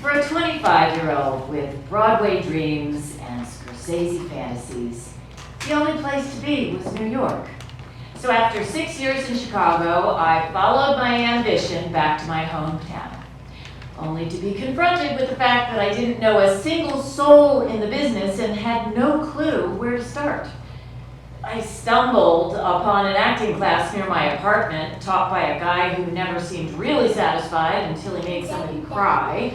For a 25-year-old with Broadway dreams and Scorsese fantasies, the only place to be was New York. So after 6 years in Chicago, I followed my ambition back to my hometown, only to be confronted with the fact that I didn't know a single soul in the business and had no clue where to start. I stumbled upon an acting class near my apartment, taught by a guy who never seemed really satisfied until he made somebody cry,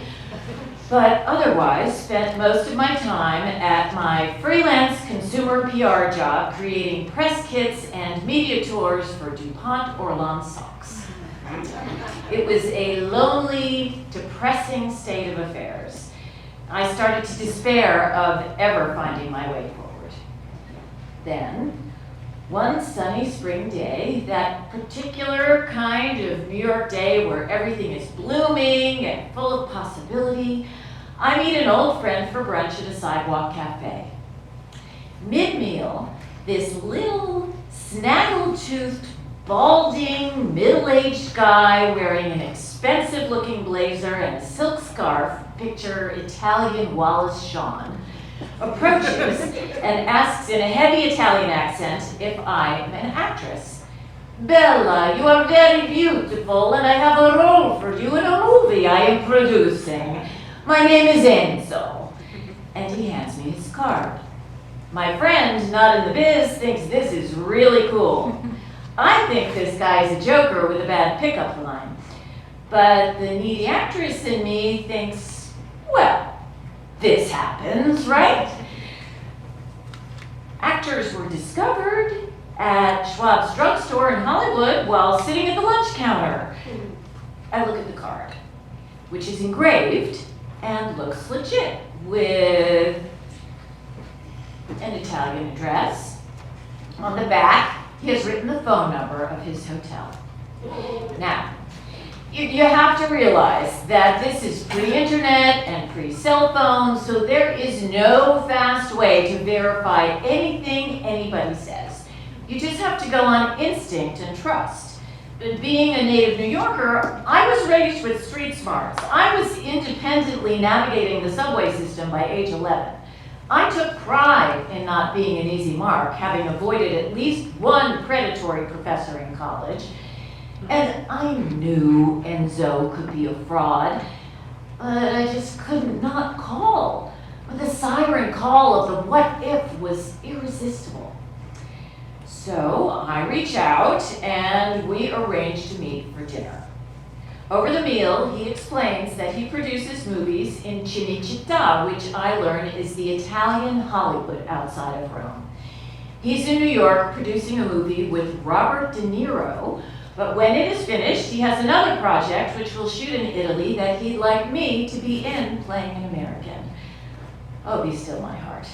but otherwise spent most of my time at my freelance consumer PR job creating press kits and media tours for DuPont Orlon socks. It was a lonely, depressing state of affairs. I started to despair of ever finding my way forward. Then, one sunny spring day, that particular kind of New York day where everything is blooming and full of possibility, I meet an old friend for brunch at a sidewalk cafe. Mid-meal, this little snaggle-toothed, balding, middle-aged guy wearing an expensive-looking blazer and a silk scarf, picture Italian Wallace Shawn, approaches and asks in a heavy Italian accent if I'm an actress. "Bella, you are very beautiful and I have a role for you in a movie I am producing. My name is Enzo." And he hands me his card. My friend, not in the biz, thinks this is really cool. I think this guy's a joker with a bad pickup line. But the needy actress in me thinks, well, this happens, right? Actors were discovered at Schwab's drugstore in Hollywood while sitting at the lunch counter. I look at the card, which is engraved and looks legit, with an Italian address. On the back, he has written the phone number of his hotel. Now, you have to realize that this is pre-internet and pre-cell phone, so there is no fast way to verify anything anybody says. You just have to go on instinct and trust. But being a native New Yorker, I was raised with street smarts. I was independently navigating the subway system by age 11. I took pride in not being an easy mark, having avoided at least one predatory professor in college. And I knew Enzo could be a fraud, but I just could not call. The siren call of the what if was irresistible. So I reach out and we arrange to meet for dinner. Over the meal, he explains that he produces movies in Cinecittà, which I learn is the Italian Hollywood outside of Rome. He's in New York producing a movie with Robert De Niro, but when it is finished, he has another project which will shoot in Italy that he'd like me to be in, playing an American. Oh, be still my heart.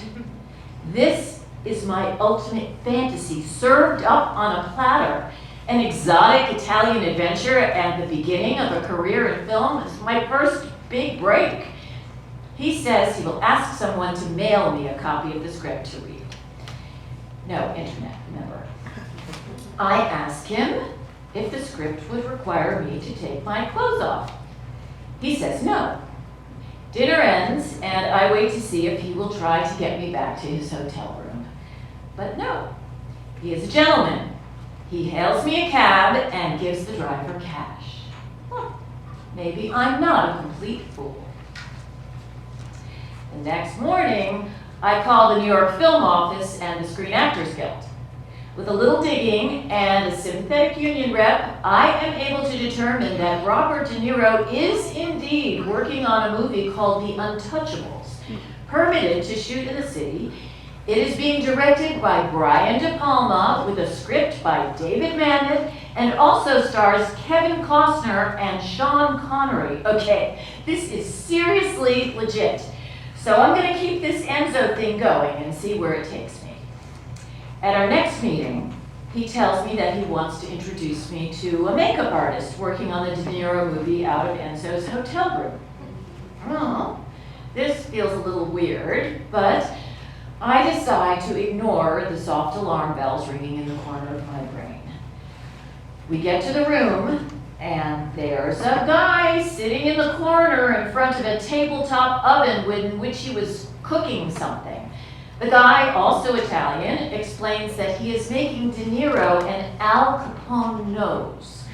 This is my ultimate fantasy, served up on a platter. An exotic Italian adventure and the beginning of a career in film is my first big break. He says he will ask someone to mail me a copy of the script to read. No, internet, remember. I ask him if the script would require me to take my clothes off. He says no. Dinner ends, and I wait to see if he will try to get me back to his hotel room. But no, he is a gentleman. He hails me a cab and gives the driver cash. Well, maybe I'm not a complete fool. The next morning, I call the New York Film Office and the Screen Actors Guild. With a little digging and a sympathetic union rep, I am able to determine that Robert De Niro is indeed working on a movie called The Untouchables, permitted to shoot in the city. It is being directed by Brian De Palma with a script by David Mamet and also stars Kevin Costner and Sean Connery. Okay, this is seriously legit. So I'm going to keep this Enzo thing going and see where it takes me. At our next meeting, he tells me that he wants to introduce me to a makeup artist working on the De Niro movie out of Enzo's hotel room. Well, this feels a little weird, but I decide to ignore the soft alarm bells ringing in the corner of my brain. We get to the room, And there's a guy sitting in the corner in front of a tabletop oven in which he was cooking something. The guy, also Italian, explains that he is making De Niro an Al Capone nose.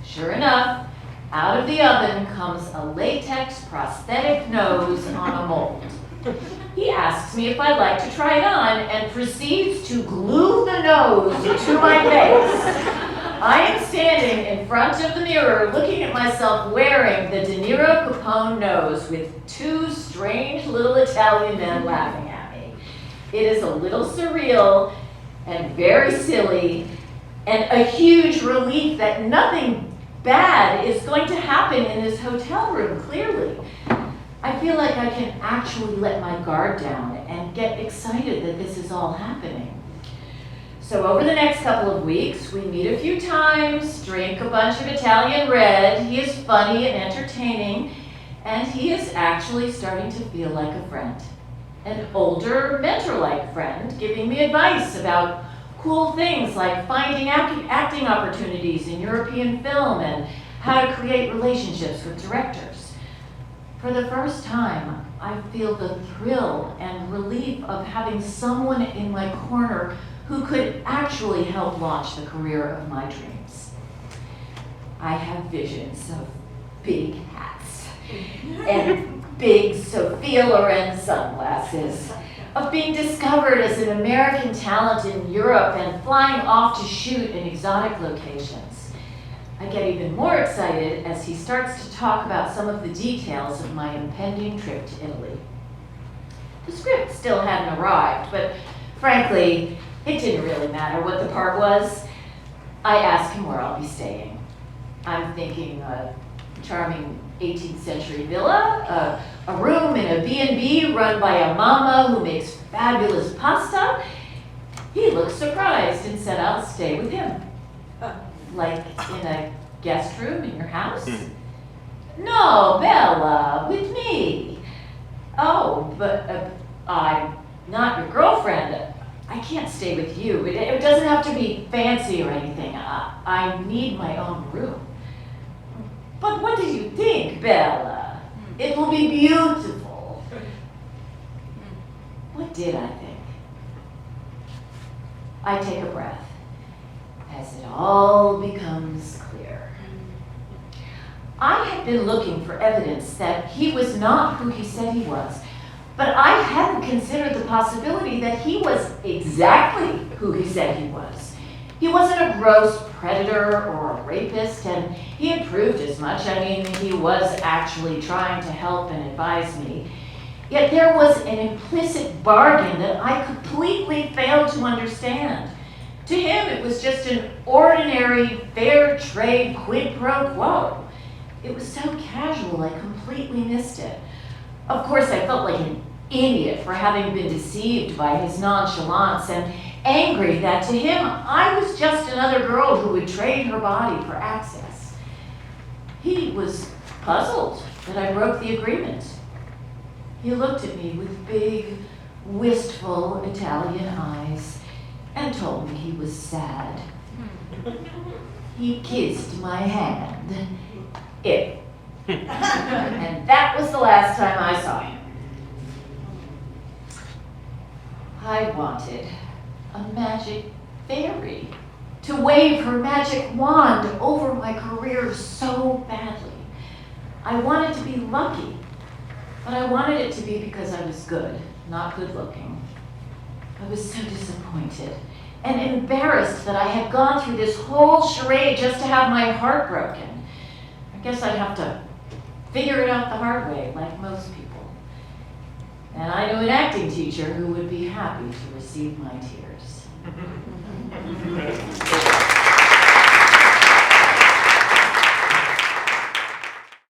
Sure enough, out of the oven comes a latex prosthetic nose on a mold. He asks me if I'd like to try it on and proceeds to glue the nose to my face. I am standing in front of the mirror looking at myself wearing the De Niro Capone nose with two strange little Italian men laughing at me. It is a little surreal and very silly and a huge relief that nothing bad is going to happen in this hotel room, clearly. I feel like I can actually let my guard down and get excited that this is all happening. So over the next couple of weeks, we meet a few times, drink a bunch of Italian red. He is funny and entertaining, and he is actually starting to feel like a friend. An older, mentor-like friend giving me advice about cool things like finding acting opportunities in European film and how to create relationships with directors. For the first time, I feel the thrill and relief of having someone in my corner who could actually help launch the career of my dreams. I have visions of big hats and big Sophia Loren sunglasses, of being discovered as an American talent in Europe and flying off to shoot in exotic locations. I get even more excited as he starts to talk about some of the details of my impending trip to Italy. The script still hadn't arrived, but frankly, it didn't really matter what the part was. I asked him where I'll be staying. I'm thinking a charming 18th century villa, a room in a B&B run by a mama who makes fabulous pasta. He looked surprised and said I'll stay with him. Like in a guest room in your house? No, Bella, with me. Oh, but I'm not your girlfriend. I can't stay with you. It doesn't have to be fancy or anything. I need my own room. But what did you think, Bella? It will be beautiful. What did I think? I take a breath as it all becomes clear. I had been looking for evidence that he was not who he said he was, but I hadn't considered the possibility that he was exactly who he said he was. He wasn't a gross predator or a rapist, and he had proved as much. I mean, he was actually trying to help and advise me. Yet there was an implicit bargain that I completely failed to understand. To him, it was just an ordinary fair trade quid pro quo. It was so casual, I completely missed it. Of course, I felt like an idiot for having been deceived by his nonchalance and angry that to him, I was just another girl who would trade her body for access. He was puzzled that I broke the agreement. He looked at me with big, wistful Italian eyes and told me he was sad. He kissed my hand. And that was the last time I saw him. I wanted a magic fairy to wave her magic wand over my career so badly. I wanted to be lucky, but I wanted it to be because I was good, not good looking. I was so disappointed and embarrassed that I had gone through this whole charade just to have my heart broken. I guess I'd have to figure it out the hard way, like most people. And I knew an acting teacher who would be happy to receive my tears.